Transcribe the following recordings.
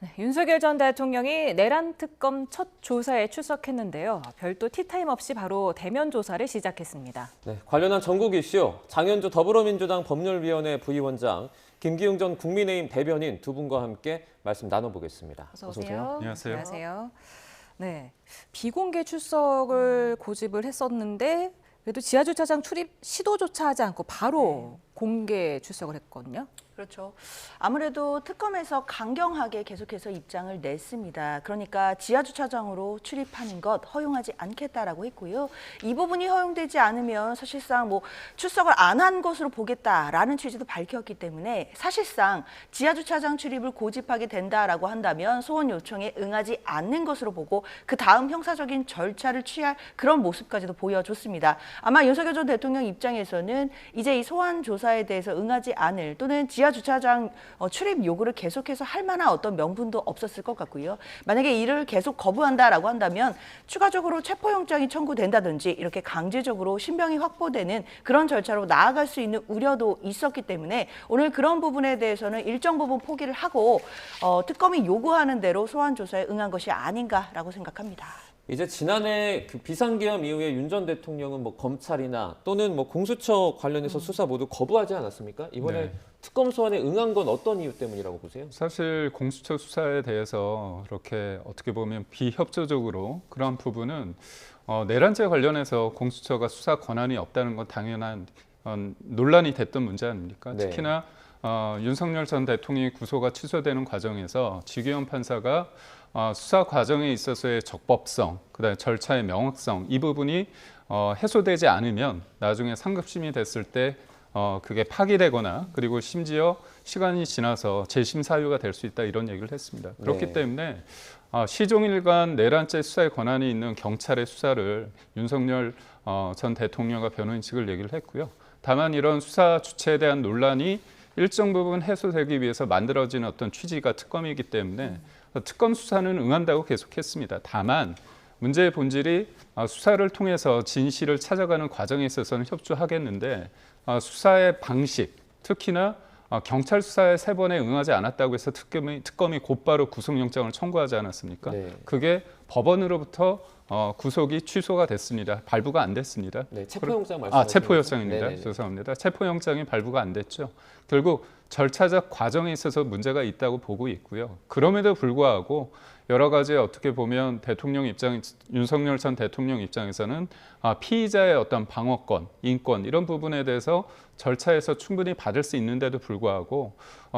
네, 윤석열 전 대통령이 내란 특검 첫 조사에 출석했는데요. 별도 티타임 없이 바로 대면 조사를 시작했습니다. 네, 관련한 전국 이슈, 장현주 더불어민주당 법률위원회 부위원장, 김기웅 전 국민의힘 대변인 두 분과 함께 말씀 나눠보겠습니다. 어서 오세요. 안녕하세요. 안녕하세요. 네, 비공개 출석을 고집을 했었는데 그래도 지하주차장 출입 시도조차 하지 않고 바로 공개 출석을 했거든요. 그렇죠. 아무래도 특검에서 강경하게 계속해서 입장을 냈습니다. 그러니까 지하주차장으로 출입하는 것 허용하지 않겠다라고 했고요. 이 부분이 허용되지 않으면 사실상 뭐 출석을 안 한 것으로 보겠다라는 취지도 밝혔기 때문에 사실상 지하주차장 출입을 고집하게 된다라고 한다면 소원 요청에 응하지 않는 것으로 보고 그 다음 형사적인 절차를 취할 그런 모습까지도 보여줬습니다. 아마 윤석열 전 대통령 입장에서는 이제 이 소환 조사에 대해서 응하지 않을 또는 지하주차장 출입 요구를 계속해서 할 만한 어떤 명분도 없었을 것 같고요. 만약에 이를 계속 거부한다라고 한다면 추가적으로 체포영장이 청구된다든지 이렇게 강제적으로 신병이 확보되는 그런 절차로 나아갈 수 있는 우려도 있었기 때문에 오늘 그런 부분에 대해서는 일정 부분 포기를 하고 특검이 요구하는 대로 소환 조사에 응한 것이 아닌가라고 생각합니다. 이제 지난해 그 비상계엄 이후에 윤 전 대통령은 뭐 검찰이나 또는 뭐 공수처 관련해서 수사 모두 거부하지 않았습니까? 이번에 네. 특검 소환에 응한 건 어떤 이유 때문이라고 보세요? 사실 공수처 수사에 대해서 그렇게 어떻게 보면 비협조적으로 그러한 부분은 내란죄 관련해서 공수처가 수사 권한이 없다는 건 당연한 논란이 됐던 문제 아닙니까? 네. 특히나 윤석열 전 대통령이 구소가 취소되는 과정에서 지규현 판사가 수사 과정에 있어서의 적법성, 그다음에 절차의 명확성 이 부분이 해소되지 않으면 나중에 상급심이 됐을 때 그게 파기되거나 그리고 심지어 시간이 지나서 재심 사유가 될 수 있다 이런 얘기를 했습니다. 그렇기 네. 때문에 시종일관 내란죄 수사에 권한이 있는 경찰의 수사를 윤석열 전 대통령과 변호인 측을 얘기를 했고요. 다만 이런 수사 주체에 대한 논란이 일정 부분 해소되기 위해서 만들어진 어떤 취지가 특검이기 때문에 특검 수사는 응한다고 계속했습니다. 다만 문제의 본질이 수사를 통해서 진실을 찾아가는 과정에 있어서는 협조하겠는데 수사의 방식, 특히나 경찰 수사에 3번에 응하지 않았다고 해서 특검이 곧바로 구속영장을 청구하지 않았습니까? 네. 그게 법원으로부터 구속이 취소가 됐습니다. 발부가 안 됐습니다. 네, 체포영장 말씀하시는 체포영장입니다. 네네. 죄송합니다. 체포영장이 발부가 안 됐죠. 결국 절차적 과정에 있어서 문제가 있다고 보고 있고요. 그럼에도 불구하고 여러 가지 어떻게 보면 윤석열 전 대통령 입장에서는 피의자의 어떤 방어권, 인권 이런 부분에 대해서 절차에서 충분히 받을 수 있는데도 불구하고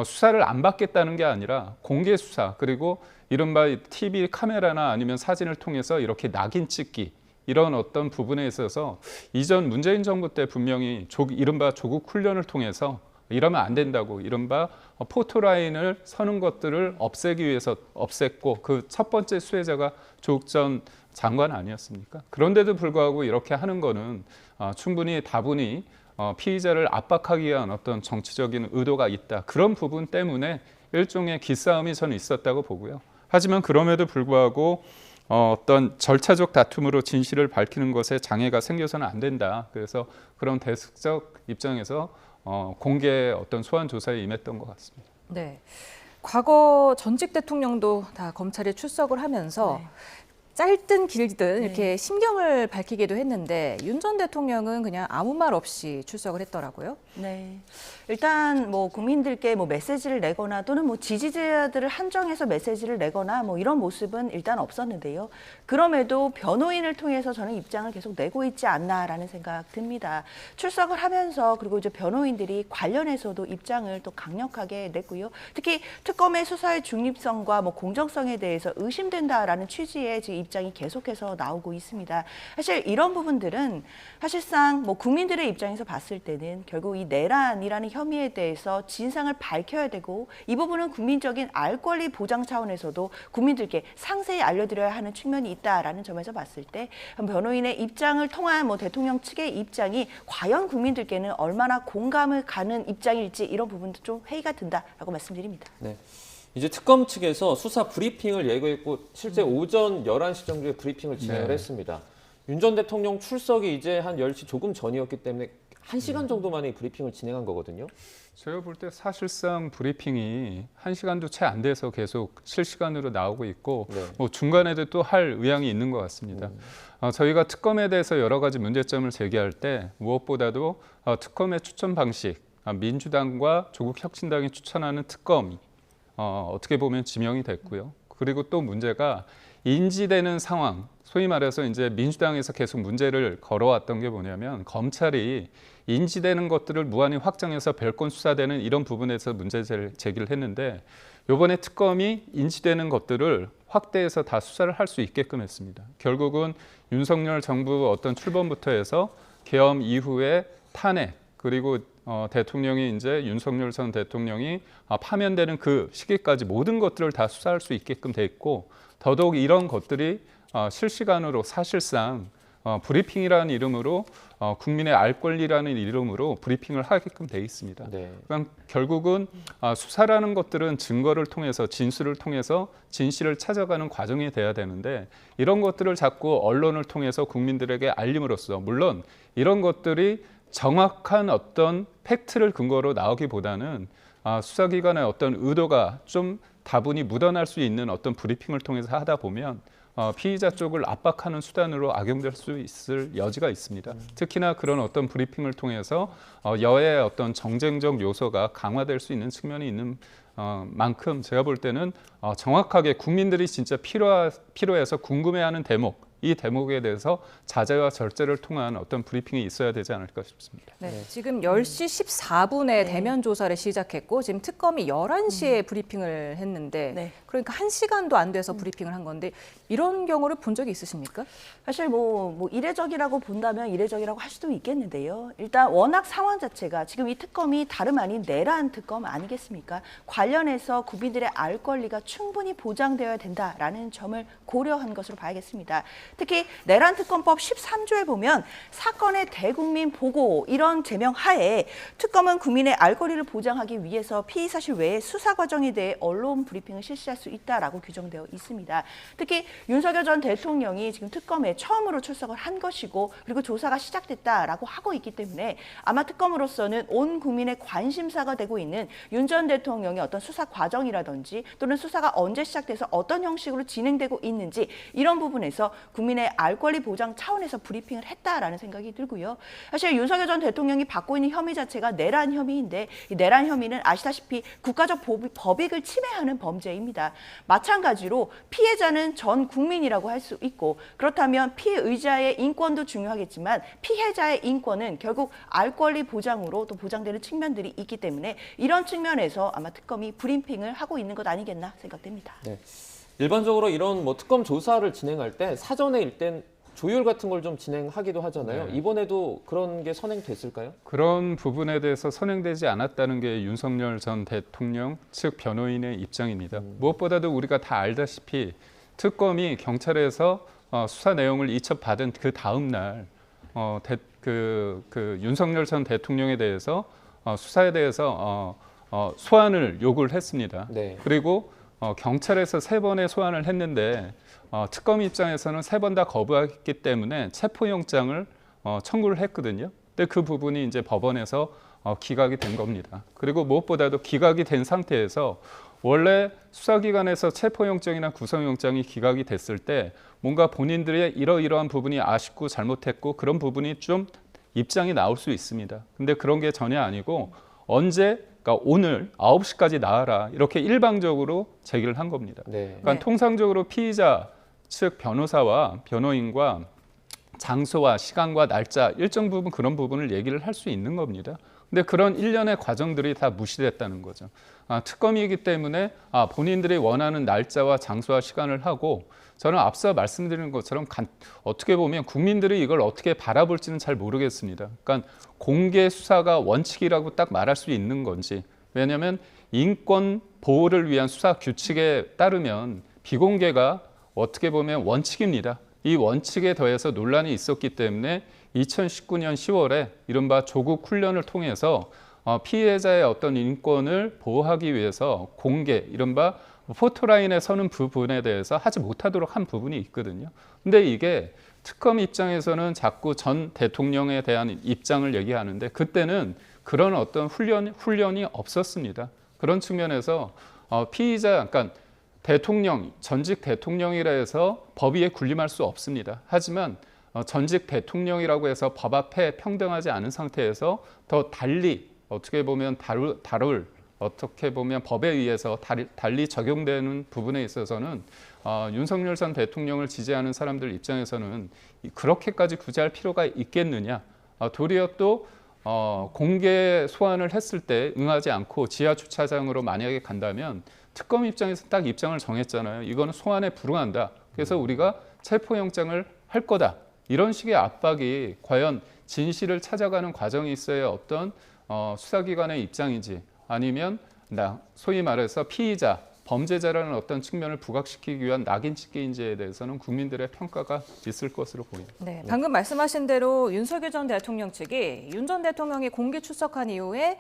수사를 안 받겠다는 게 아니라 공개 수사 그리고 이른바 TV 카메라나 아니면 사진을 통해서 이렇게 낙인 찍기 이런 어떤 부분에 있어서 이전 문재인 정부 때 분명히 이른바 조국 훈련을 통해서 이러면 안 된다고 이른바 포토라인을 서는 것들을 없애기 위해서 없앴고 그 첫 번째 수혜자가 조국 전 장관 아니었습니까? 그런데도 불구하고 이렇게 하는 거는 충분히 다분히 피의자를 압박하기 위한 어떤 정치적인 의도가 있다. 그런 부분 때문에 일종의 기싸움이 저는 있었다고 보고요. 하지만 그럼에도 불구하고 어떤 절차적 다툼으로 진실을 밝히는 것에 장애가 생겨서는 안 된다. 그래서 그런 대승적 입장에서 공개 어떤 소환 조사에 임했던 것 같습니다. 네, 과거 전직 대통령도 다 검찰에 출석을 하면서 짧든 길든 이렇게 심경을 밝히기도 했는데 윤 전 대통령은 그냥 아무 말 없이 출석을 했더라고요. 네. 일단 뭐 국민들께 뭐 메시지를 내거나 또는 뭐 지지자들을 한정해서 메시지를 내거나 뭐 이런 모습은 일단 없었는데요. 그럼에도 변호인을 통해서 저는 입장을 계속 내고 있지 않나라는 생각 듭니다. 출석을 하면서 그리고 이제 변호인들이 관련해서도 입장을 또 강력하게 냈고요. 특히 특검의 수사의 중립성과 뭐 공정성에 대해서 의심된다라는 취지의 지금 입장이 계속해서 나오고 있습니다. 사실 이런 부분들은 사실상 뭐 국민들의 입장에서 봤을 때는 결국 이 내란이라는 혐의에 대해서 진상을 밝혀야 되고 이 부분은 국민적인 알 권리 보장 차원에서도 국민들께 상세히 알려드려야 하는 측면이 있다라는 점에서 봤을 때 변호인의 입장을 통한 뭐 대통령 측의 입장이 과연 국민들께는 얼마나 공감을 가는 입장일지 이런 부분도 좀 회의가 든다라고 말씀드립니다. 네. 이제 특검 측에서 수사 브리핑을 예고했고 실제 오전 11시 정도에 브리핑을 진행을 했습니다. 윤 전 대통령 출석이 이제 한 10시 조금 전이었기 때문에 1시간 정도 만에 이 브리핑을 진행한 거거든요. 제가 볼 때 사실상 브리핑이 1시간도 채 안 돼서 계속 실시간으로 나오고 있고 네. 뭐 중간에도 또 할 의향이 있는 것 같습니다. 저희가 특검에 대해서 여러 가지 문제점을 제기할 때 무엇보다도 특검의 추천 방식, 민주당과 조국혁신당이 추천하는 특검이 어떻게 보면 지명이 됐고요. 그리고 또 문제가 인지되는 상황, 소위 말해서 이제 민주당에서 계속 문제를 걸어왔던 게 뭐냐면 검찰이 인지되는 것들을 무한히 확장해서 별건 수사되는 이런 부분에서 문제를 제기를 했는데 이번에 특검이 인지되는 것들을 확대해서 다 수사를 할 수 있게끔 했습니다. 결국은 윤석열 정부 어떤 출범부터 해서 계엄 이후에 탄핵 그리고 대통령이 이제 윤석열 전 대통령이 파면되는 그 시기까지 모든 것들을 다 수사할 수 있게끔 돼 있고 더더욱 이런 것들이 실시간으로 사실상 브리핑이라는 이름으로 국민의 알 권리라는 이름으로 브리핑을 하게끔 돼 있습니다. 네. 그러니까 결국은 수사라는 것들은 증거를 통해서 진술을 통해서 진실을 찾아가는 과정이 돼야 되는데 이런 것들을 자꾸 언론을 통해서 국민들에게 알림으로써 물론 이런 것들이 정확한 어떤 팩트를 근거로 나오기보다는 수사기관의 어떤 의도가 좀 다분히 묻어날 수 있는 어떤 브리핑을 통해서 하다 보면 피의자 쪽을 압박하는 수단으로 악용될 수 있을 여지가 있습니다. 특히나 그런 어떤 브리핑을 통해서 여야의 어떤 정쟁적 요소가 강화될 수 있는 측면이 있는 만큼 제가 볼 때는 정확하게 국민들이 진짜 필요해서 궁금해하는 대목 이 대목에 대해서 자제와 절제를 통한 어떤 브리핑이 있어야 되지 않을까 싶습니다. 네, 지금 10시 14분에 대면 조사를 시작했고 지금 특검이 11시에 브리핑을 했는데 네. 그러니까 1시간도 안 돼서 브리핑을 한 건데 이런 경우를 본 적이 있으십니까? 사실 뭐 이례적이라고 본다면 이례적이라고 할 수도 있겠는데요. 일단 워낙 상황 자체가 지금 이 특검이 다름 아닌 내란 특검 아니겠습니까? 관련해서 국민들의 알 권리가 충분히 보장되어야 된다라는 점을 고려한 것으로 봐야겠습니다. 특히 내란 특검법 13조에 보면 사건의 대국민 보고 이런 제명 하에 특검은 국민의 알 권리를 보장하기 위해서 피의 사실 외에 수사 과정에 대해 언론 브리핑을 실시할 수 있다라고 규정되어 있습니다. 특히 윤석열 전 대통령이 지금 특검에 처음으로 출석을 한 것이고 그리고 조사가 시작됐다라고 하고 있기 때문에 아마 특검으로서는 온 국민의 관심사가 되고 있는 윤 전 대통령의 어떤 수사 과정이라든지 또는 수사가 언제 시작돼서 어떤 형식으로 진행되고 있는지 이런 부분에서 국민의 알 권리 보장 차원에서 브리핑을 했다라는 생각이 들고요. 사실 윤석열 전 대통령이 받고 있는 혐의 자체가 내란 혐의인데 이 내란 혐의는 아시다시피 국가적 법익을 침해하는 범죄입니다. 마찬가지로 피해자는 전 국민이라고 할 수 있고 그렇다면 피의자의 인권도 중요하겠지만 피해자의 인권은 결국 알 권리 보장으로 또 보장되는 측면들이 있기 때문에 이런 측면에서 아마 특검이 브리핑을 하고 있는 것 아니겠나 생각됩니다. 네. 일반적으로 이런 뭐 특검 조사를 진행할 때 사전에 일단 조율 같은 걸 좀 진행하기도 하잖아요. 네. 이번에도 그런 게 선행됐을까요? 그런 부분에 대해서 선행되지 않았다는 게 윤석열 전 대통령 측 변호인의 입장입니다. 무엇보다도 우리가 다 알다시피 특검이 경찰에서 수사 내용을 이첩받은 그 다음 날 윤석열 전 대통령에 대해서 수사에 대해서 소환을 요구를 했습니다. 네. 그리고 경찰에서 3번의 소환을 했는데 특검 입장에서는 3번 다 거부했기 때문에 체포영장을 청구를 했거든요. 근데 그 부분이 이제 법원에서 기각이 된 겁니다. 그리고 무엇보다도 기각이 된 상태에서 원래 수사기관에서 체포영장이나 구속영장이 기각이 됐을 때 뭔가 본인들의 이러이러한 부분이 아쉽고 잘못했고 그런 부분이 좀 입장이 나올 수 있습니다. 근데 그런 게 전혀 아니고 그러니까 오늘 9시까지 나와라 이렇게 일방적으로 제기를 한 겁니다. 네. 그러니까 통상적으로 피의자 측 변호사와 변호인과 장소와 시간과 날짜 일정 부분 그런 부분을 얘기를 할 수 있는 겁니다. 근데 그런 일련의 과정들이 다 무시됐다는 거죠. 특검이기 때문에 본인들이 원하는 날짜와 장소와 시간을 하고 저는 앞서 말씀드린 것처럼 어떻게 보면 국민들이 이걸 어떻게 바라볼지는 잘 모르겠습니다. 그러니까 공개 수사가 원칙이라고 딱 말할 수 있는 건지 왜냐하면 인권 보호를 위한 수사 규칙에 따르면 비공개가 어떻게 보면 원칙입니다. 이 원칙에 더해서 논란이 있었기 때문에 2019년 10월에 이른바 조국 훈련을 통해서 피해자의 어떤 인권을 보호하기 위해서 공개, 이른바 포토라인에 서는 부분에 대해서 하지 못하도록 한 부분이 있거든요. 근데 이게 특검 입장에서는 자꾸 전 대통령에 대한 입장을 얘기하는데 그때는 그런 어떤 훈련이 없었습니다. 그런 측면에서 피의자, 그러니까 대통령, 전직 대통령이라 해서 법 위에 군림할 수 없습니다. 하지만 전직 대통령이라고 해서 법 앞에 평등하지 않은 상태에서 더 달리 어떻게 보면 다룰 어떻게 보면 법에 의해서 달리 적용되는 부분에 있어서는 윤석열 전 대통령을 지지하는 사람들 입장에서는 그렇게까지 굳이 할 필요가 있겠느냐. 도리어 또 공개 소환을 했을 때 응하지 않고 지하 주차장으로 만약에 간다면 특검 입장에서 딱 입장을 정했잖아요. 이거는 소환에 불응한다. 그래서 우리가 체포영장을 할 거다. 이런 식의 압박이 과연 진실을 찾아가는 과정이 있어야 어떤 수사기관의 입장인지 아니면 소위 말해서 피의자, 범죄자라는 어떤 측면을 부각시키기 위한 낙인 찍기인지에 대해서는 국민들의 평가가 있을 것으로 보입니다. 네, 방금 말씀하신 대로 윤석열 전 대통령 측이 윤 전 대통령이 공개 출석한 이후에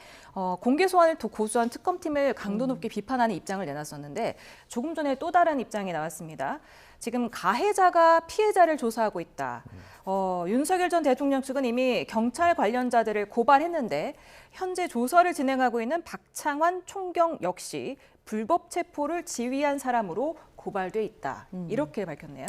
공개 소환을 고수한 특검팀을 강도 높게 비판하는 입장을 내놨었는데 조금 전에 또 다른 입장이 나왔습니다. 지금 가해자가 피해자를 조사하고 있다. 윤석열 전 대통령 측은 이미 경찰 관련자들을 고발했는데 현재 조사를 진행하고 있는 박창환 총경 역시 불법 체포를 지휘한 사람으로 고발돼 있다. 이렇게 밝혔네요.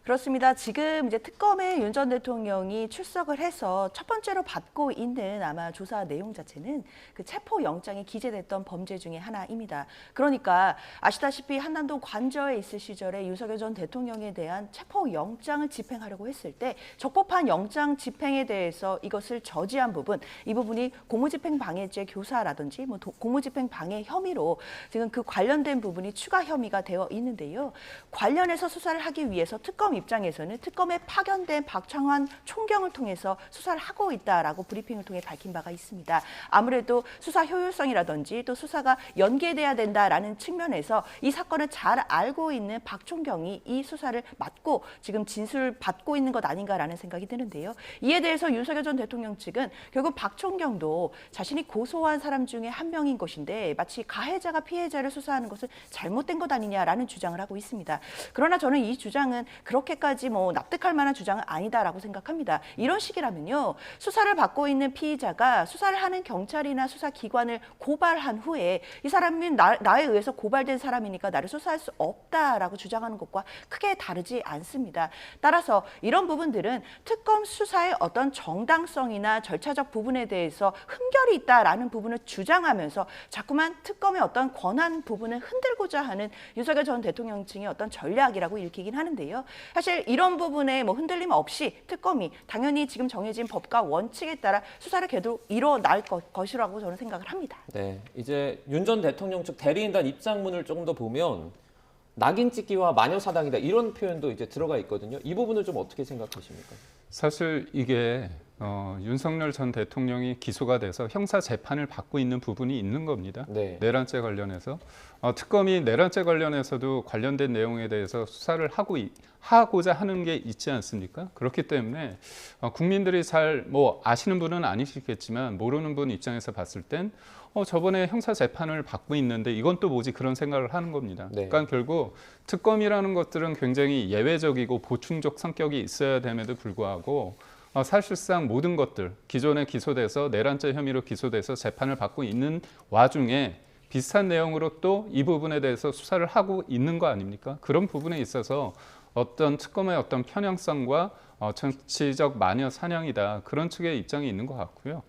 그렇습니다. 지금 이제 특검에 윤 전 대통령이 출석을 해서 첫 번째로 받고 있는 아마 조사 내용 자체는 그 체포 영장이 기재됐던 범죄 중에 하나입니다. 그러니까 아시다시피 한남동 관저에 있을 시절에 윤석열 전 대통령에 대한 체포 영장을 집행하려고 했을 때 적법한 영장 집행에 대해서 이것을 저지한 부분, 이 부분이 공무집행 방해죄 교사라든지 뭐 공무집행 방해 혐의로 지금 그 관련된 부분이 추가 혐의가 되어 있는데요. 관련해서 수사를 하기 위해서 특검 입장에서는 특검에 파견된 박창환 총경을 통해서 수사를 하고 있다라고 브리핑을 통해 밝힌 바가 있습니다. 아무래도 수사 효율성이라든지 또 수사가 연계돼야 된다라는 측면에서 이 사건을 잘 알고 있는 박 총경이 이 수사를 맡고 지금 진술을 받고 있는 것 아닌가라는 생각이 드는데요. 이에 대해서 윤석열 전 대통령 측은 결국 박 총경도 자신이 고소한 사람 중에 한 명인 것인데 마치 가해자가 피해자를 수사하는 것은 잘못된 것 아니냐라는 주장을 하고 있습니다. 그러나 저는 이 주장은 그렇게까지 뭐 납득할 만한 주장은 아니다라고 생각합니다. 이런 식이라면요. 수사를 받고 있는 피의자가 수사를 하는 경찰이나 수사기관을 고발한 후에 이 사람은 나에 의해서 고발된 사람이니까 나를 수사할 수 없다라고 주장하는 것과 크게 다르지 않습니다. 따라서 이런 부분들은 특검 수사의 어떤 정당성이나 절차적 부분에 대해서 흠결이 있다라는 부분을 주장하면서 자꾸만 특검의 어떤 권한 부분을 흔들고자 하는 윤석열 전 대통령 측의 어떤 전략이라고 읽히긴 하는데요. 사실 이런 부분에 뭐 흔들림 없이 특검이 당연히 지금 정해진 법과 원칙에 따라 수사를 계속 이뤄날 것이라고 저는 생각을 합니다. 네, 이제 윤 전 대통령 측 대리인단 입장문을 조금 더 보면 낙인 찍기와 마녀 사당이다 이런 표현도 이제 들어가 있거든요. 이 부분을 좀 어떻게 생각하십니까? 사실 이게 윤석열 전 대통령이 기소가 돼서 형사 재판을 받고 있는 부분이 있는 겁니다. 네. 내란죄 관련해서 특검이 내란죄 관련해서도 관련된 내용에 대해서 수사를 하고자 하는 게 있지 않습니까? 그렇기 때문에 국민들이 잘 아시는 분은 아니시겠지만 모르는 분 입장에서 봤을 땐 저번에 형사 재판을 받고 있는데 이건 또 뭐지 그런 생각을 하는 겁니다. 네. 그러니까 결국 특검이라는 것들은 굉장히 예외적이고 보충적 성격이 있어야 됨에도 불구하고 사실상 모든 것들 기존에 기소돼서 내란죄 혐의로 기소돼서 재판을 받고 있는 와중에 비슷한 내용으로 또 이 부분에 대해서 수사를 하고 있는 거 아닙니까? 그런 부분에 있어서 어떤 특검의 어떤 편향성과 정치적 마녀 사냥이다 그런 측의 입장이 있는 것 같고요.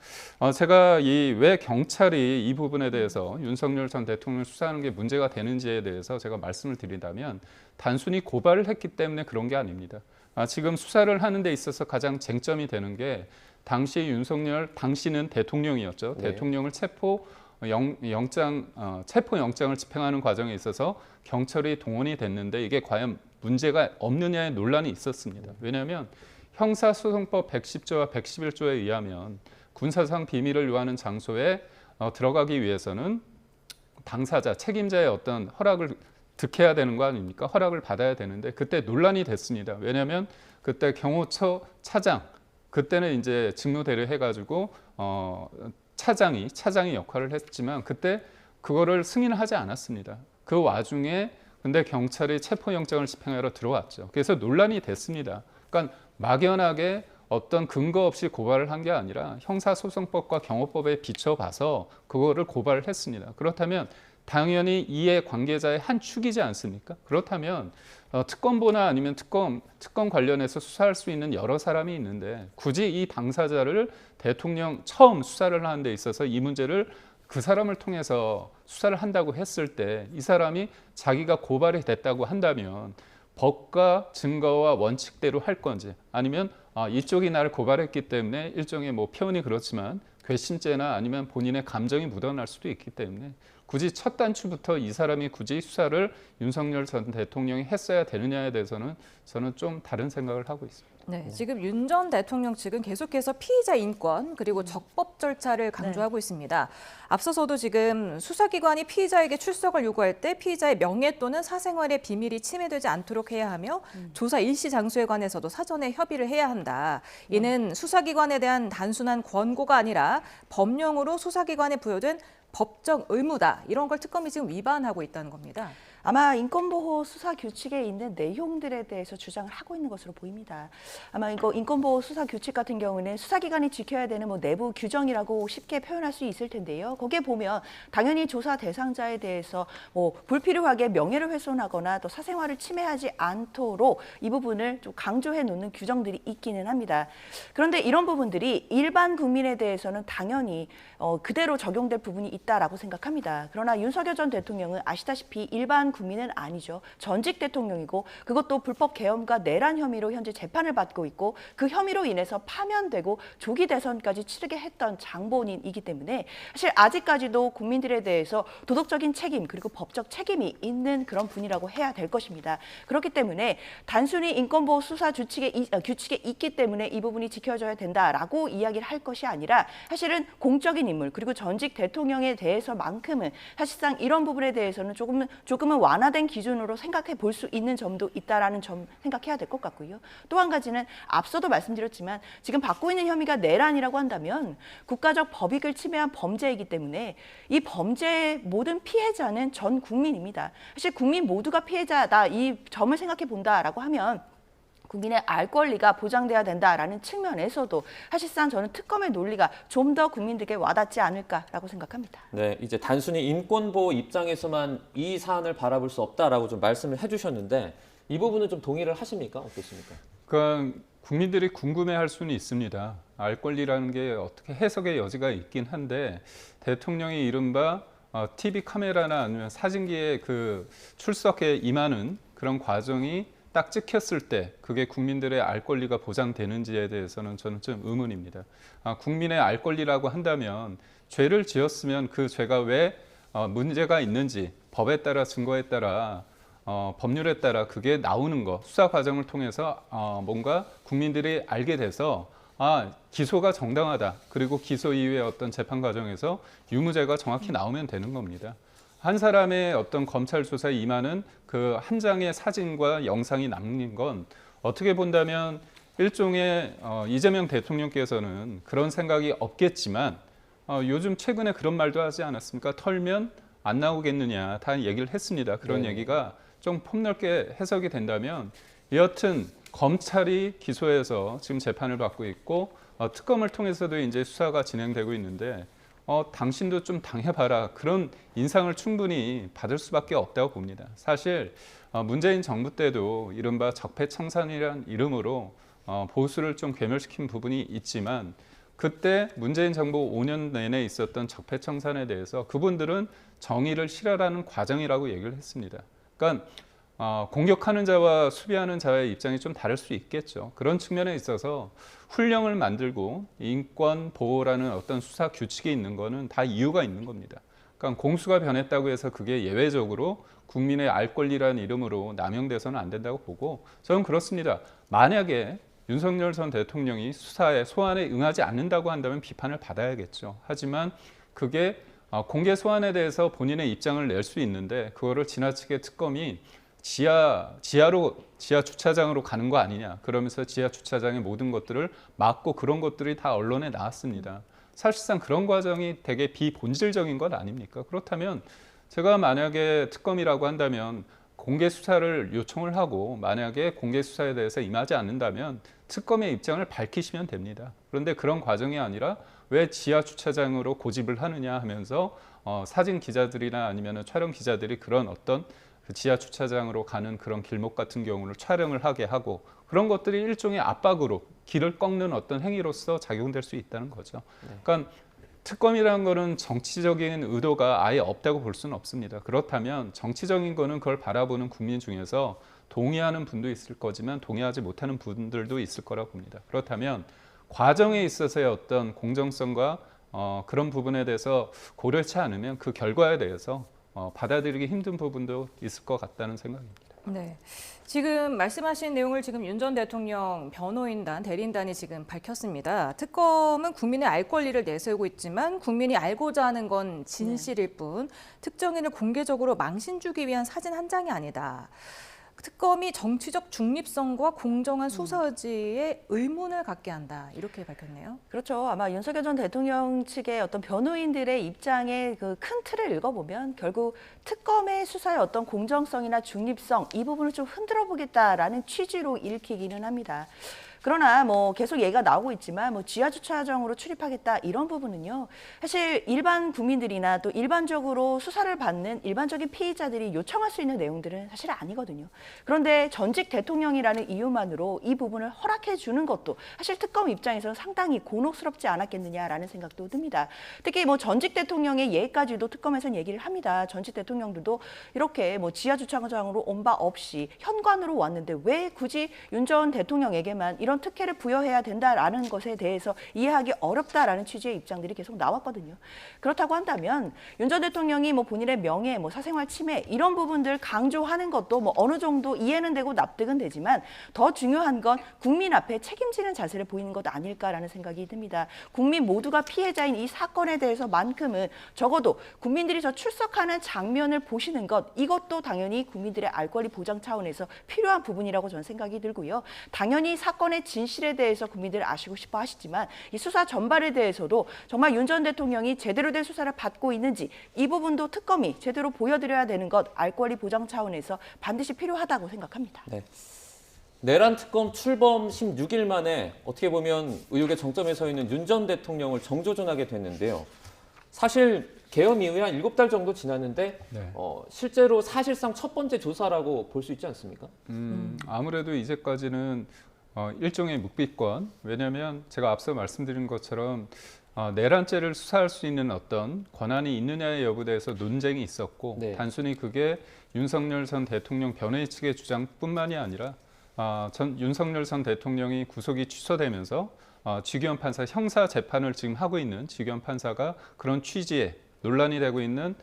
제가 왜 경찰이 이 부분에 대해서 윤석열 전 대통령을 수사하는 게 문제가 되는지에 대해서 제가 말씀을 드린다면 단순히 고발을 했기 때문에 그런 게 아닙니다. 지금 수사를 하는 데 있어서 가장 쟁점이 되는 게 당시는 대통령이었죠. 네. 대통령을 체포 영장을 집행하는 과정에 있어서 경찰이 동원이 됐는데 이게 과연 문제가 없느냐의 논란이 있었습니다. 왜냐하면 형사소송법 110조와 111조에 의하면 군사상 비밀을 요하는 장소에 들어가기 위해서는 당사자, 책임자의 어떤 허락을 득해야 되는 거 아닙니까? 허락을 받아야 되는데 그때 논란이 됐습니다. 왜냐하면 그때 경호처 차장, 그때는 이제 직무대리 해가지고 차장이 역할을 했지만 그때 그거를 승인하지 않았습니다. 그 와중에 근데 경찰이 체포영장을 집행하러 들어왔죠. 그래서 논란이 됐습니다. 그러니까 막연하게 어떤 근거 없이 고발을 한 게 아니라 형사소송법과 경호법에 비춰봐서 그거를 고발을 했습니다. 그렇다면 당연히 이해 관계자의 한 축이지 않습니까? 그렇다면 특검보나 아니면 특검 관련해서 수사할 수 있는 여러 사람이 있는데 굳이 이 당사자를 대통령 처음 수사를 하는 데 있어서 이 문제를 그 사람을 통해서 수사를 한다고 했을 때 이 사람이 자기가 고발이 됐다고 한다면 법과 증거와 원칙대로 할 건지 아니면 이쪽이 나를 고발했기 때문에 일종의 뭐 표현이 그렇지만 괘씸죄나 아니면 본인의 감정이 묻어날 수도 있기 때문에 굳이 첫 단추부터 이 사람이 굳이 수사를 윤석열 전 대통령이 했어야 되느냐에 대해서는 저는 좀 다른 생각을 하고 있습니다. 네, 지금 윤 전 대통령 측은 계속해서 피의자 인권 그리고 적법 절차를 강조하고 있습니다. 앞서서도 지금 수사기관이 피의자에게 출석을 요구할 때 피의자의 명예 또는 사생활의 비밀이 침해되지 않도록 해야 하며 조사 일시 장소에 관해서도 사전에 협의를 해야 한다. 이는 수사기관에 대한 단순한 권고가 아니라 법령으로 수사기관에 부여된 법적 의무다. 이런 걸 특검이 지금 위반하고 있다는 겁니다. 아마 인권보호 수사 규칙에 있는 내용들에 대해서 주장을 하고 있는 것으로 보입니다. 아마 이거 인권보호 수사 규칙 같은 경우는 수사기관이 지켜야 되는 뭐 내부 규정이라고 쉽게 표현할 수 있을 텐데요. 거기에 보면 당연히 조사 대상자에 대해서 뭐 불필요하게 명예를 훼손하거나 또 사생활을 침해하지 않도록 이 부분을 좀 강조해 놓는 규정들이 있기는 합니다. 그런데 이런 부분들이 일반 국민에 대해서는 당연히 그대로 적용될 부분이 있다라고 생각합니다. 그러나 윤석열 전 대통령은 아시다시피 일반 국민은 아니죠. 전직 대통령이고 그것도 불법 계엄과 내란 혐의로 현재 재판을 받고 있고 그 혐의로 인해서 파면되고 조기 대선까지 치르게 했던 장본인이기 때문에 사실 아직까지도 국민들에 대해서 도덕적인 책임 그리고 법적 책임이 있는 그런 분이라고 해야 될 것입니다. 그렇기 때문에 단순히 인권보호 수사 규칙에 있기 때문에 이 부분이 지켜져야 된다라고 이야기를 할 것이 아니라 사실은 공적인 인물 그리고 전직 대통령에 대해서만큼은 사실상 이런 부분에 대해서는 조금은 완화된 기준으로 생각해 볼 수 있는 점도 있다라는 점 생각해야 될 것 같고요. 또 한 가지는 앞서도 말씀드렸지만 지금 받고 있는 혐의가 내란이라고 한다면 국가적 법익을 침해한 범죄이기 때문에 이 범죄의 모든 피해자는 전 국민입니다. 사실 국민 모두가 피해자다 이 점을 생각해 본다라고 하면 국민의 알 권리가 보장돼야 된다라는 측면에서도 사실상 저는 특검의 논리가 좀 더 국민들에게 와닿지 않을까라고 생각합니다. 네, 이제 단순히 인권보호 입장에서만 이 사안을 바라볼 수 없다라고 좀 말씀을 해주셨는데 이 부분은 좀 동의를 하십니까? 어떻습니까? 그러니까 국민들이 궁금해할 수는 있습니다. 알 권리라는 게 어떻게 해석의 여지가 있긴 한데 대통령이 이른바 TV 카메라나 아니면 사진기에 그 출석에 임하는 그런 과정이 딱 찍혔을 때 그게 국민들의 알 권리가 보장되는지에 대해서는 저는 좀 의문입니다. 국민의 알 권리라고 한다면 죄를 지었으면 그 죄가 왜 문제가 있는지 법에 따라 증거에 따라 법률에 따라 그게 나오는 거 수사 과정을 통해서 뭔가 국민들이 알게 돼서 기소가 정당하다. 그리고 기소 이후에 어떤 재판 과정에서 유무죄가 정확히 나오면 되는 겁니다. 한 사람의 어떤 검찰 조사에 임하는 그 한 장의 사진과 영상이 남긴 건 어떻게 본다면 일종의 이재명 대통령께서는 그런 생각이 없겠지만 요즘 최근에 그런 말도 하지 않았습니까? 털면 안 나오겠느냐 다 얘기를 했습니다. 그런 얘기가 좀 폭넓게 해석이 된다면 여하튼 검찰이 기소해서 지금 재판을 받고 있고 특검을 통해서도 이제 수사가 진행되고 있는데 당신도 좀 당해봐라 그런 인상을 충분히 받을 수밖에 없다고 봅니다. 사실 문재인 정부 때도 이른바 적폐청산이라는 이름으로 보수를 좀 괴멸시킨 부분이 있지만 그때 문재인 정부 5년 내내 있었던 적폐청산에 대해서 그분들은 정의를 실현하는 과정이라고 얘기를 했습니다. 그러니까 공격하는 자와 수비하는 자의 입장이 좀 다를 수 있겠죠. 그런 측면에 있어서 훈령을 만들고 인권 보호라는 어떤 수사 규칙이 있는 거는 다 이유가 있는 겁니다. 그러니까 공수가 변했다고 해서 그게 예외적으로 국민의 알 권리라는 이름으로 남용돼서는 안 된다고 보고 저는 그렇습니다. 만약에 윤석열 전 대통령이 수사에 소환에 응하지 않는다고 한다면 비판을 받아야겠죠. 하지만 그게 공개 소환에 대해서 본인의 입장을 낼 수 있는데 그거를 지나치게 특검이 지하 주차장으로 가는 거 아니냐 그러면서 지하 주차장의 모든 것들을 막고 그런 것들이 다 언론에 나왔습니다. 사실상 그런 과정이 되게 비본질적인 것 아닙니까? 그렇다면 제가 만약에 특검이라고 한다면 공개 수사를 요청을 하고 만약에 공개 수사에 대해서 임하지 않는다면 특검의 입장을 밝히시면 됩니다. 그런데 그런 과정이 아니라 왜 지하 주차장으로 고집을 하느냐 하면서 사진 기자들이나 아니면 촬영 기자들이 그런 어떤 그 지하 주차장으로 가는 그런 길목 같은 경우를 촬영을 하게 하고 그런 것들이 일종의 압박으로 길을 꺾는 어떤 행위로서 작용될 수 있다는 거죠. 그러니까 특검이라는 거는 정치적인 의도가 아예 없다고 볼 수는 없습니다. 그렇다면 정치적인 거는 그걸 바라보는 국민 중에서 동의하는 분도 있을 거지만 동의하지 못하는 분들도 있을 거라고 봅니다. 그렇다면 과정에 있어서의 어떤 공정성과 그런 부분에 대해서 고려치 않으면 그 결과에 대해서 받아들이기 힘든 부분도 있을 것 같다는 생각입니다. 네. 지금 말씀하신 내용을 지금 윤 전 대통령 변호인단, 대리인단이 지금 밝혔습니다. 특검은 국민의 알 권리를 내세우고 있지만 국민이 알고자 하는 건 진실일 뿐 특정인을 공개적으로 망신 주기 위한 사진 한 장이 아니다. 특검이 정치적 중립성과 공정한 수사 의지에 의문을 갖게 한다. 이렇게 밝혔네요. 그렇죠. 아마 윤석열 전 대통령 측의 어떤 변호인들의 입장의 그 큰 틀을 읽어보면 결국 특검의 수사의 어떤 공정성이나 중립성 이 부분을 좀 흔들어 보겠다라는 취지로 읽히기는 합니다. 그러나 뭐 계속 얘기가 나오고 있지만 뭐 지하 주차장으로 출입하겠다 이런 부분은요. 사실 일반 국민들이나 또 일반적으로 수사를 받는 일반적인 피의자들이 요청할 수 있는 내용들은 사실 아니거든요. 그런데 전직 대통령이라는 이유만으로 이 부분을 허락해 주는 것도 사실 특검 입장에서는 상당히 곤혹스럽지 않았겠느냐라는 생각도 듭니다. 특히 뭐 전직 대통령의 예까지도 특검에서는 얘기를 합니다. 전직 대통령들도 이렇게 뭐 지하 주차장으로 온 바 없이 현관으로 왔는데 왜 굳이 윤 전 대통령에게만 이런 특혜를 부여해야 된다라는 것에 대해서 이해하기 어렵다라는 취지의 입장들이 계속 나왔거든요. 그렇다고 한다면 윤 전 대통령이 뭐 본인의 명예, 뭐 사생활 침해 이런 부분들 강조하는 것도 뭐 어느 정도 이해는 되고 납득은 되지만 더 중요한 건 국민 앞에 책임지는 자세를 보이는 것 아닐까라는 생각이 듭니다. 국민 모두가 피해자인 이 사건에 대해서만큼은 적어도 국민들이 저 출석하는 장면을 보시는 것 이것도 당연히 국민들의 알 권리 보장 차원에서 필요한 부분이라고 저는 생각이 들고요. 당연히 사건의 진실에 대해서 국민들 아시고 싶어 하시지만 이 수사 전반에 대해서도 정말 윤 전 대통령이 제대로 된 수사를 받고 있는지 이 부분도 특검이 제대로 보여드려야 되는 것 알 권리 보장 차원에서 반드시 필요하다고 생각합니다. 네. 내란 특검 출범 16일 만에 어떻게 보면 의혹의 정점에 서 있는 윤 전 대통령을 정조준하게 됐는데요. 사실 계엄 이후에 한 7달 정도 지났는데 네. 실제로 사실상 첫 번째 조사라고 볼 수 있지 않습니까? 아무래도 이제까지는 일종의 묵비권, 왜냐하면 제가 앞서 말씀드린 것처럼 내란죄를 수사할 수 있는 어떤 권한이 있느냐의 여부에 대해서 논쟁이 있었고 네. 단순히 그게 윤석열 전 대통령 변호인 측의 주장뿐만이 아니라 윤석열 전 대통령이 구속이 취소되면서 지규현 판사 형사 재판을 지금 하고 있는 지규현 판사가 그런 취지에 논란이 되고 있는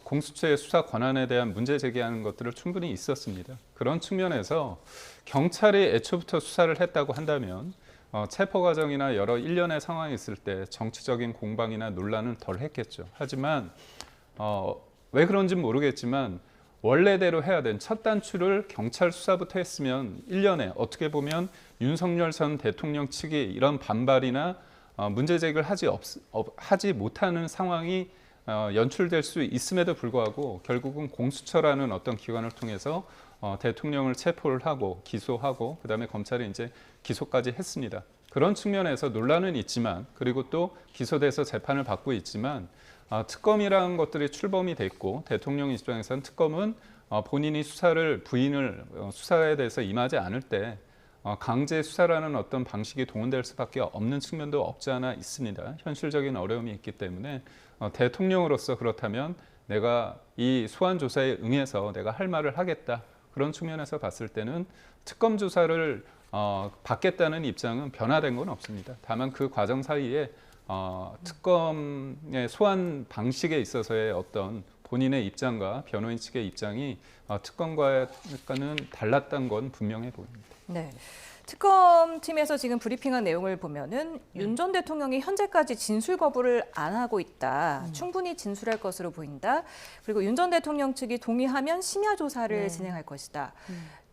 공수처의 수사 권한에 대한 문제 제기하는 것들을 충분히 있었습니다. 그런 측면에서 경찰이 애초부터 수사를 했다고 한다면 체포 과정이나 여러 일련의 상황이 있을 때 정치적인 공방이나 논란은 덜 했겠죠. 하지만 왜 그런지는 모르겠지만 원래대로 해야 된 첫 단추를 경찰 수사부터 했으면 1년에 어떻게 보면 윤석열 전 대통령 측이 이런 반발이나 문제 제기를 하지 못하는 상황이 연출될 수 있음에도 불구하고 결국은 공수처라는 어떤 기관을 통해서 대통령을 체포를 하고 기소하고 그다음에 검찰이 이제 기소까지 했습니다. 그런 측면에서 논란은 있지만 그리고 또 기소돼서 재판을 받고 있지만 특검이라는 것들이 출범이 됐고 대통령 입장에서는 특검은 본인이 수사에 대해서 임하지 않을 때 강제 수사라는 어떤 방식이 동원될 수밖에 없는 측면도 없지 않아 있습니다. 현실적인 어려움이 있기 때문에 대통령으로서 그렇다면 내가 이 소환 조사에 응해서 내가 할 말을 하겠다. 그런 측면에서 봤을 때는 특검 조사를 받겠다는 입장은 변화된 건 없습니다. 다만 그 과정 사이에 특검의 소환 방식에 있어서의 어떤 본인의 입장과 변호인 측의 입장이 특검과는 달랐던 건 분명해 보입니다. 네. 특검팀에서 지금 브리핑한 내용을 보면은 윤 전 대통령이 현재까지 진술 거부를 안 하고 있다. 충분히 진술할 것으로 보인다. 그리고 윤 전 대통령 측이 동의하면 심야 조사를 진행할 것이다.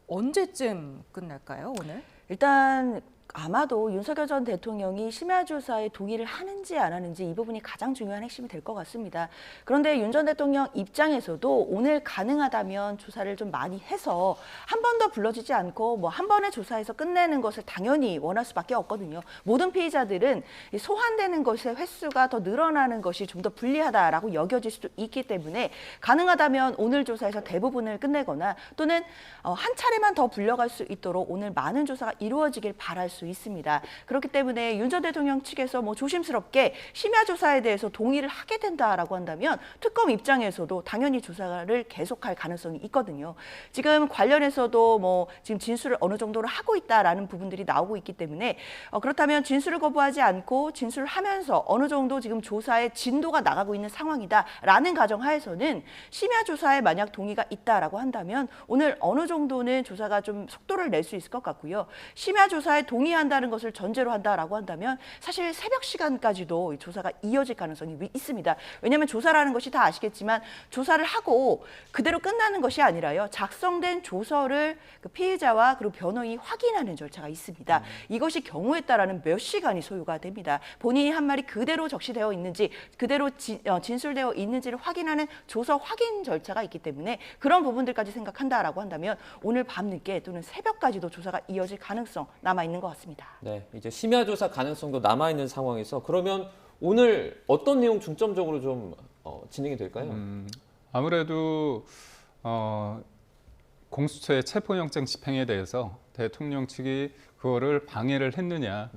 언제쯤 끝날까요, 오늘? 일단 아마도 윤석열 전 대통령이 심야 조사에 동의를 하는지 안 하는지 이 부분이 가장 중요한 핵심이 될 것 같습니다. 그런데 윤 전 대통령 입장에서도 오늘 가능하다면 조사를 좀 많이 해서 한 번 더 불러지지 않고 뭐 한 번의 조사에서 끝내는 것을 당연히 원할 수밖에 없거든요. 모든 피의자들은 이 소환되는 것의 횟수가 더 늘어나는 것이 좀 더 불리하다라고 여겨질 수도 있기 때문에 가능하다면 오늘 조사에서 대부분을 끝내거나 또는 한 차례만 더 불려갈 수 있도록 오늘 많은 조사가 이루어지길 바랄 수 있습니다. 그렇기 때문에 윤 전 대통령 측에서 뭐 조심스럽게 심야 조사에 대해서 동의를 하게 된다라고 한다면 특검 입장에서도 당연히 조사를 계속할 가능성이 있거든요. 지금 관련해서도 뭐 지금 진술을 어느 정도로 하고 있다라는 부분들이 나오고 있기 때문에 그렇다면 진술을 거부하지 않고 진술을 하면서 어느 정도 지금 조사의 진도가 나가고 있는 상황이다라는 가정하에서는 심야 조사에 만약 동의가 있다라고 한다면 오늘 어느 정도는 조사가 좀 속도를 낼 수 있을 것 같고요. 심야 조사에 동의한다는 것을 전제로 한다라고 한다면 사실 새벽 시간까지도 조사가 이어질 가능성이 있습니다. 왜냐하면 조사라는 것이 다 아시겠지만 조사를 하고 그대로 끝나는 것이 아니라요. 작성된 조서를 그 피해자와 그리고 변호인이 확인하는 절차가 있습니다. 이것이 경우에 따라는 몇 시간이 소요가 됩니다. 본인이 한 말이 그대로 적시되어 있는지 그대로 진술되어 있는지를 확인하는 조서 확인 절차가 있기 때문에 그런 부분들까지 생각한다라고 한다면 오늘 밤늦게 또는 새벽까지도 조사가 이어질 가능성 남아있는 것 같습니다. 네, 이제 심야 조사 가능성도 남아있는 상황에서 그러면 오늘 어떤 내용 중점적으로 좀 진행이 될까요? 아무래도 공수처의 체포영장 집행에 대해서 대통령 측이 그거를 방해를 했느냐,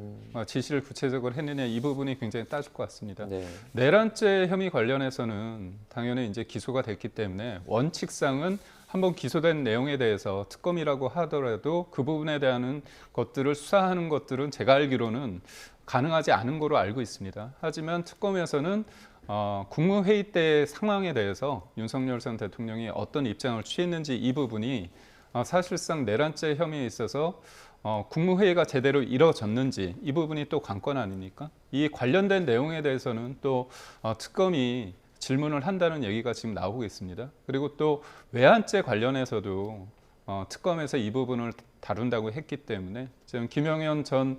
지시를 구체적으로 했느냐 이 부분이 굉장히 따질 것 같습니다. 네. 내란죄 혐의 관련해서는 당연히 이제 기소가 됐기 때문에 원칙상은 한번 기소된 내용에 대해서 특검이라고 하더라도 그 부분에 대한 것들을 수사하는 것들은 제가 알기로는 가능하지 않은 거로 알고 있습니다. 하지만 특검에서는 국무회의 때 상황에 대해서 윤석열 전 대통령이 어떤 입장을 취했는지 이 부분이 사실상 내란죄 혐의에 있어서 국무회의가 제대로 이뤄졌는지 이 부분이 또 관건 아닙니까? 이 관련된 내용에 대해서는 또 특검이 질문을 한다는 얘기가 지금 나오고 있습니다. 그리고 또 외환죄 관련해서도 특검에서 이 부분을 다룬다고 했기 때문에 지금 김영현 전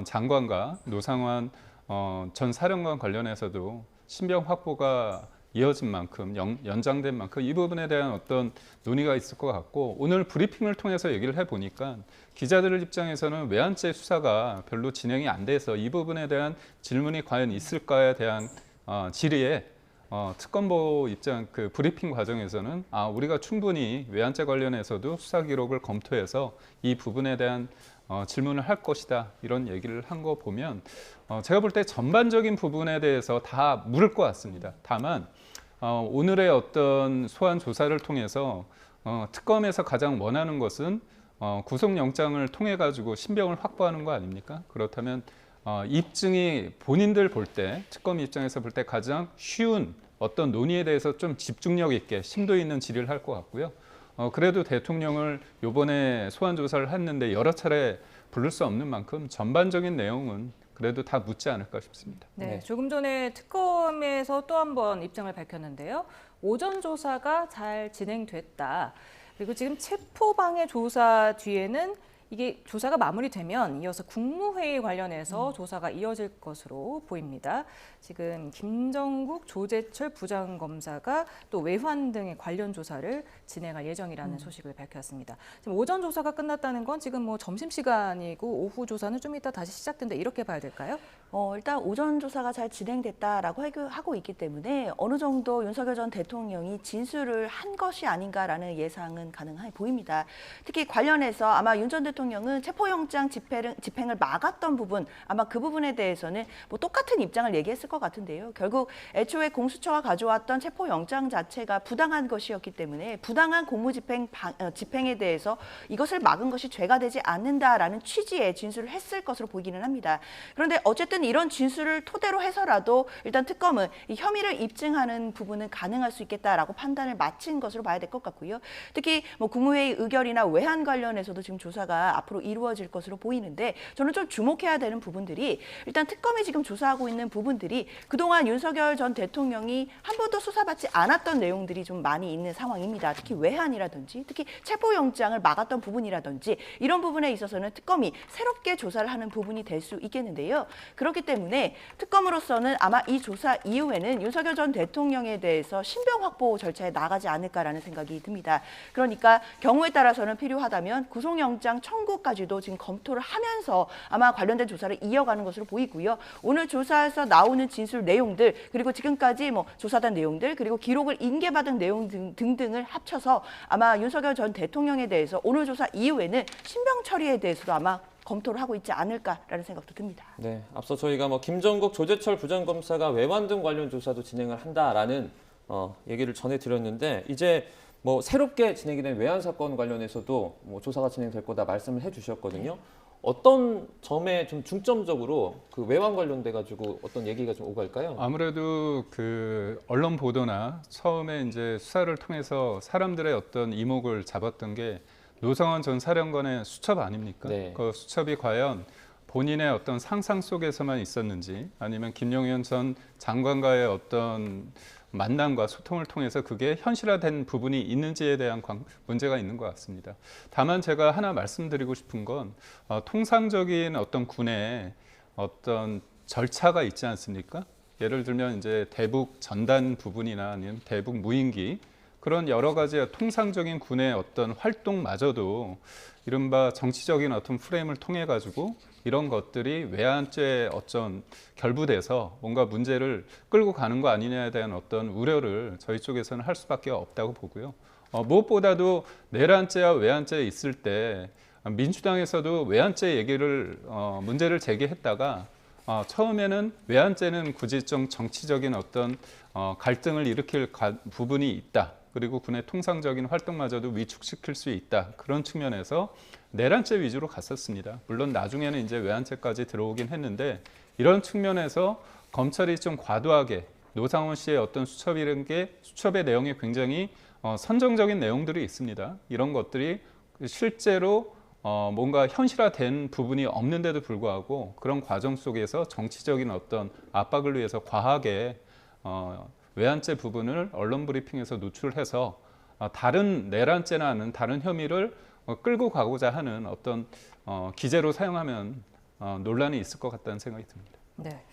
장관과 노상환 전 사령관 관련해서도 신병 확보가 이어진 만큼 연장된 만큼 이 부분에 대한 어떤 논의가 있을 것 같고 오늘 브리핑을 통해서 얘기를 해보니까 기자들 입장에서는 외환죄 수사가 별로 진행이 안 돼서 이 부분에 대한 질문이 과연 있을까에 대한 질의에 특검보 입장 그 브리핑 과정에서는 우리가 충분히 외환죄 관련해서도 수사 기록을 검토해서 이 부분에 대한 질문을 할 것이다 이런 얘기를 한 거 보면 제가 볼 때 전반적인 부분에 대해서 다 물을 것 같습니다. 다만 오늘의 어떤 소환 조사를 통해서 특검에서 가장 원하는 것은 구속영장을 통해 가지고 신병을 확보하는 거 아닙니까? 그렇다면 입증이 본인들 볼 때 특검 입장에서 볼 때 가장 쉬운 어떤 논의에 대해서 좀 집중력 있게 심도 있는 질의를 할 것 같고요. 그래도 대통령을 이번에 소환 조사를 했는데 여러 차례 부를 수 없는 만큼 전반적인 내용은 그래도 다 묻지 않을까 싶습니다. 네, 조금 전에 특검에서 또 한 번 입장을 밝혔는데요. 오전 조사가 잘 진행됐다. 그리고 지금 체포방해 조사 뒤에는 이게 조사가 마무리되면 이어서 국무회의 관련해서 조사가 이어질 것으로 보입니다. 지금 김정국, 조재철 부장검사가 또 외환 등의 관련 조사를 진행할 예정이라는 소식을 밝혔습니다. 지금 오전 조사가 끝났다는 건 지금 뭐 점심시간이고 오후 조사는 좀 이따 다시 시작된다 이렇게 봐야 될까요? 일단 오전 조사가 잘 진행됐다라고 하고 있기 때문에 어느 정도 윤석열 전 대통령이 진술을 한 것이 아닌가라는 예상은 가능해 보입니다. 특히 관련해서 아마 윤 전 대통령은 체포영장 집행을 막았던 부분 아마 그 부분에 대해서는 뭐 똑같은 입장을 얘기했을 것 같은데요. 결국 애초에 공수처가 가져왔던 체포영장 자체가 부당한 것이었기 때문에 부당한 집행에 대해서 이것을 막은 것이 죄가 되지 않는다라는 취지의 진술을 했을 것으로 보이기는 합니다. 그런데 어쨌든 이런 진술을 토대로 해서라도 일단 특검은 이 혐의를 입증하는 부분은 가능할 수 있겠다라고 판단을 마친 것으로 봐야 될 것 같고요. 특히 뭐 국무회의 의결이나 외환 관련해서도 지금 조사가 조사가 앞으로 이루어질 것으로 보이는데 저는 좀 주목해야 되는 부분들이 일단 특검이 지금 조사하고 있는 부분들이 그동안 윤석열 전 대통령이 한 번도 수사받지 않았던 내용들이 좀 많이 있는 상황입니다. 특히 외환이라든지 특히 체포영장을 막았던 부분이라든지 이런 부분에 있어서는 특검이 새롭게 조사를 하는 부분이 될 수 있겠는데요. 그렇기 때문에 특검으로서는 아마 이 조사 이후에는 윤석열 전 대통령에 대해서 신병 확보 절차에 나가지 않을까라는 생각이 듭니다. 그러니까 경우에 따라서는 필요하다면 구속영장 청구까지도 지금 검토를 하면서 아마 관련된 조사를 이어가는 것으로 보이고요. 오늘 조사에서 나오는 진술 내용들 그리고 지금까지 뭐 조사된 내용들 그리고 기록을 인계받은 내용 등등을 합쳐서 아마 윤석열 전 대통령에 대해서 오늘 조사 이후에는 신병 처리에 대해서도 아마 검토를 하고 있지 않을까라는 생각도 듭니다. 네, 앞서 저희가 뭐 김정국, 조재철 부장검사가 외환 등 관련 조사도 진행을 한다라는 얘기를 전해드렸는데 이제 뭐 새롭게 진행이 된 외환 사건 관련해서도 뭐 조사가 진행될 거다 말씀을 해주셨거든요. 어떤 점에 좀 중점적으로 그 외환 관련돼 가지고 어떤 얘기가 좀 오갈까요? 아무래도 그 언론 보도나 처음에 이제 수사를 통해서 사람들의 어떤 이목을 잡았던 게 노성원 전 사령관의 수첩 아닙니까? 네. 그 수첩이 과연 본인의 어떤 상상 속에서만 있었는지 아니면 김용현 전 장관과의 어떤 만남과 소통을 통해서 그게 현실화된 부분이 있는지에 대한 문제가 있는 것 같습니다. 다만 제가 하나 말씀드리고 싶은 건 통상적인 어떤 군의 어떤 절차가 있지 않습니까? 예를 들면 이제 대북 전단 부분이나 아니면 대북 무인기 그런 여러 가지 통상적인 군의 어떤 활동마저도 이른바 정치적인 어떤 프레임을 통해 가지고 이런 것들이 외환죄에 어떤 결부돼서 뭔가 문제를 끌고 가는 거 아니냐에 대한 어떤 우려를 저희 쪽에서는 할 수밖에 없다고 보고요. 무엇보다도 내란죄와 외환죄에 있을 때 민주당에서도 외환죄 얘기를 문제를 제기했다가 처음에는 외환죄는 굳이 좀 정치적인 어떤 갈등을 일으킬 부분이 있다. 그리고 군의 통상적인 활동마저도 위축시킬 수 있다. 그런 측면에서 내란죄 위주로 갔었습니다. 물론 나중에는 이제 외환죄까지 들어오긴 했는데 이런 측면에서 검찰이 좀 과도하게 노상원 씨의 어떤 수첩의 내용이 굉장히 선정적인 내용들이 있습니다. 이런 것들이 실제로 뭔가 현실화된 부분이 없는데도 불구하고 그런 과정 속에서 정치적인 어떤 압박을 위해서 과하게 외환죄 부분을 언론 브리핑에서 노출해서 다른 내란죄나 다른 혐의를 끌고 가고자 하는 어떤 기재로 사용하면 논란이 있을 것 같다는 생각이 듭니다. 네.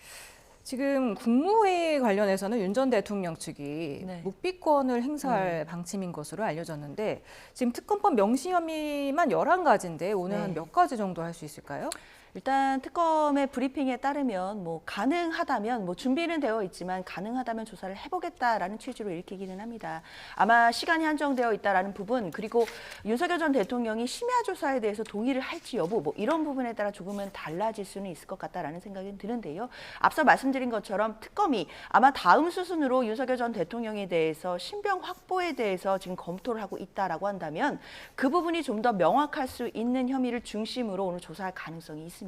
지금 국무회의 관련해서는 윤 전 대통령 측이 네. 묵비권을 행사할 방침인 것으로 알려졌는데 지금 특검법 명시 혐의만 11가지인데 오늘 네. 한 몇 가지 정도 할 수 있을까요? 일단 특검의 브리핑에 따르면 뭐 가능하다면 뭐 준비는 되어 있지만 가능하다면 조사를 해보겠다라는 취지로 읽히기는 합니다. 아마 시간이 한정되어 있다라는 부분 그리고 윤석열 전 대통령이 심야 조사에 대해서 동의를 할지 여부 뭐 이런 부분에 따라 조금은 달라질 수는 있을 것 같다라는 생각이 드는데요. 앞서 말씀드린 것처럼 특검이 아마 다음 수순으로 윤석열 전 대통령에 대해서 신병 확보에 대해서 지금 검토를 하고 있다라고 한다면 그 부분이 좀 더 명확할 수 있는 혐의를 중심으로 오늘 조사할 가능성이 있습니다.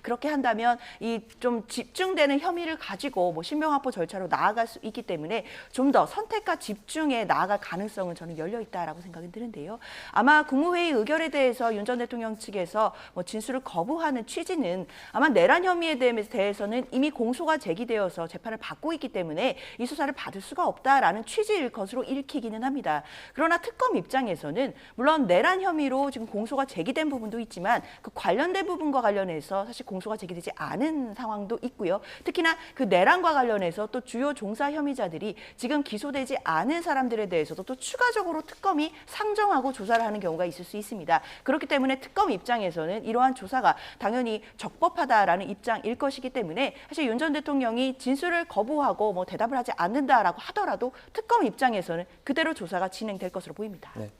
그렇게 한다면 이 좀 집중되는 혐의를 가지고 뭐 신병 확보 절차로 나아갈 수 있기 때문에 좀 더 선택과 집중에 나아갈 가능성은 저는 열려 있다라고 생각이 드는데요. 아마 국무회의 의결에 대해서 윤 전 대통령 측에서 뭐 진술을 거부하는 취지는 아마 내란 혐의에 대해서는 이미 공소가 제기되어서 재판을 받고 있기 때문에 이 수사를 받을 수가 없다라는 취지일 것으로 읽히기는 합니다. 그러나 특검 입장에서는 물론 내란 혐의로 지금 공소가 제기된 부분도 있지만 그 관련된 부분과 관련해서 사실 공소가 제기되지 않은 상황도 있고요. 특히나 그 내란과 관련해서 또 주요 종사 혐의자들이 지금 기소되지 않은 사람들에 대해서도 또 추가적으로 특검이 상정하고 조사를 하는 경우가 있을 수 있습니다. 그렇기 때문에 특검 입장에서는 이러한 조사가 당연히 적법하다라는 입장일 것이기 때문에 사실 윤 전 대통령이 진술을 거부하고 뭐 대답을 하지 않는다라고 하더라도 특검 입장에서는 그대로 조사가 진행될 것으로 보입니다. 네.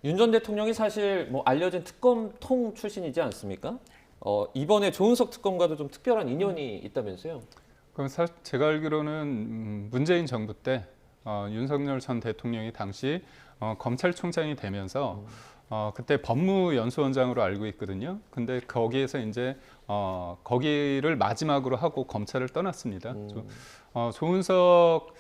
윤 전 대통령이 사실 뭐 알려진 특검통 출신이지 않습니까? 이번에 조은석 특검과도 좀 특별한 인연이 있다면서요? 그럼 제가 알기로는 문재인 정부 때 윤석열 전 대통령이 당시 검찰총장이 되면서 그때 법무연수원장으로 알고 있거든요. 근데 거기에서 이제 거기를 마지막으로 하고 검찰을 떠났습니다. 조은석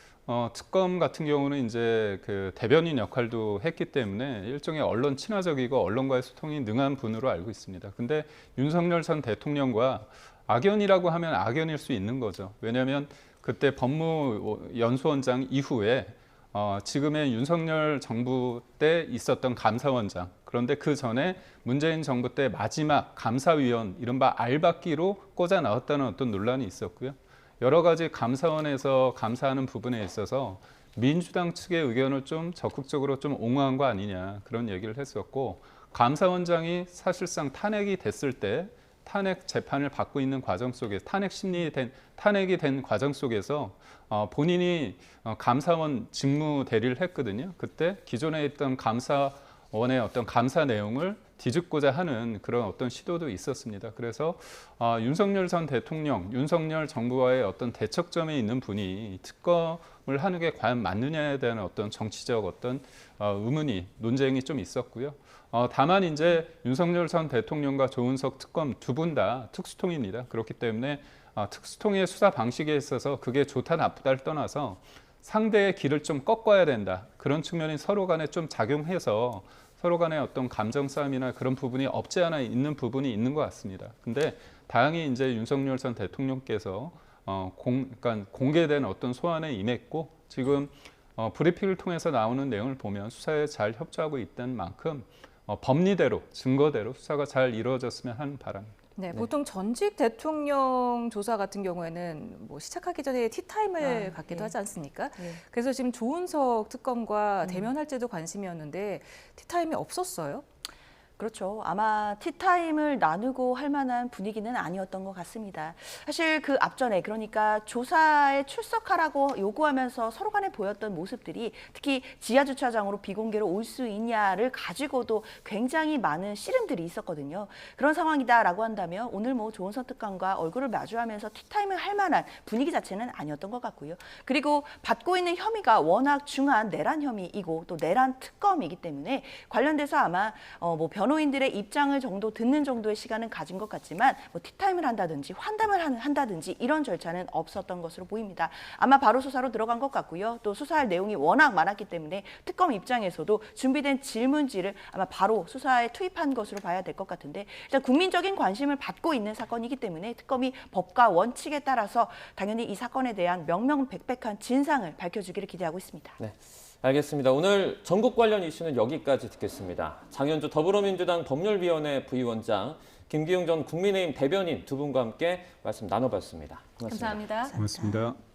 특검 같은 경우는 이제 그 대변인 역할도 했기 때문에 일종의 언론 친화적이고 언론과의 소통이 능한 분으로 알고 있습니다. 근데 윤석열 전 대통령과 악연이라고 하면 악연일 수 있는 거죠. 왜냐하면 그때 법무연수원장 이후에 지금의 윤석열 정부 때 있었던 감사원장, 그런데 그 전에 문재인 정부 때 마지막 감사위원, 이른바 알박기로 꽂아 나왔다는 어떤 논란이 있었고요. 여러 가지 감사원에서 감사하는 부분에 있어서 민주당 측의 의견을 좀 적극적으로 좀 옹호한 거 아니냐, 그런 얘기를 했었고, 감사원장이 사실상 탄핵이 됐을 때 탄핵 재판을 받고 있는 과정 속에 탄핵이 된 과정 속에서 본인이 감사원 직무 대리를 했거든요. 그때 기존에 있던 감사원의 어떤 감사 내용을 뒤집고자 하는 그런 어떤 시도도 있었습니다. 그래서 윤석열 전 대통령, 윤석열 정부와의 어떤 대척점에 있는 분이 특검을 하는 게 과연 맞느냐에 대한 어떤 정치적 어떤 의문이, 논쟁이 좀 있었고요. 다만 이제 윤석열 전 대통령과 조은석 특검 두 분 다 특수통입니다. 그렇기 때문에 특수통의 수사 방식에 있어서 그게 좋다 나쁘다를 떠나서 상대의 길을 좀 꺾어야 된다. 그런 측면이 서로 간에 좀 작용해서 서로 간의 어떤 감정 싸움이나 그런 부분이 없지 않아 있는 부분이 있는 것 같습니다. 근데 다행히 이제 윤석열 전 대통령께서 그러니까 공개된 어떤 소환에 임했고, 지금 브리핑을 통해서 나오는 내용을 보면 수사에 잘 협조하고 있던 만큼 법리대로, 증거대로 수사가 잘 이루어졌으면 하는 바람입니다. 네, 보통 전직 대통령 조사 같은 경우에는 뭐 시작하기 전에 티타임을 갖기도 하지 않습니까? 그래서 지금 조은석 특검과 대면할지도 관심이었는데 티타임이 없었어요. 그렇죠. 아마 티타임을 나누고 할 만한 분위기는 아니었던 것 같습니다. 사실 그 앞전에, 그러니까 조사에 출석하라고 요구하면서 서로 간에 보였던 모습들이 특히 지하주차장으로 비공개로 올 수 있냐를 가지고도 굉장히 많은 씨름들이 있었거든요. 그런 상황이다라고 한다면 오늘 뭐 조은석 특검과 얼굴을 마주하면서 티타임을 할 만한 분위기 자체는 아니었던 것 같고요. 그리고 받고 있는 혐의가 워낙 중한 내란 혐의이고 또 내란 특검이기 때문에 관련돼서 아마 뭐 변호인들의 입장을 정도 듣는 정도의 시간은 가진 것 같지만 뭐 티타임을 한다든지 환담을 한다든지 이런 절차는 없었던 것으로 보입니다. 아마 바로 수사로 들어간 것 같고요. 또 수사할 내용이 워낙 많았기 때문에 특검 입장에서도 준비된 질문지를 아마 바로 수사에 투입한 것으로 봐야 될 것 같은데, 일단 국민적인 관심을 받고 있는 사건이기 때문에 특검이 법과 원칙에 따라서 당연히 이 사건에 대한 명명백백한 진상을 밝혀주기를 기대하고 있습니다. 네. 알겠습니다. 오늘 전국 관련 이슈는 여기까지 듣겠습니다. 장현주 더불어민주당 법률위원회 부위원장, 김기용 전 국민의힘 대변인 두 분과 함께 말씀 나눠봤습니다. 고맙습니다. 감사합니다. 고맙습니다.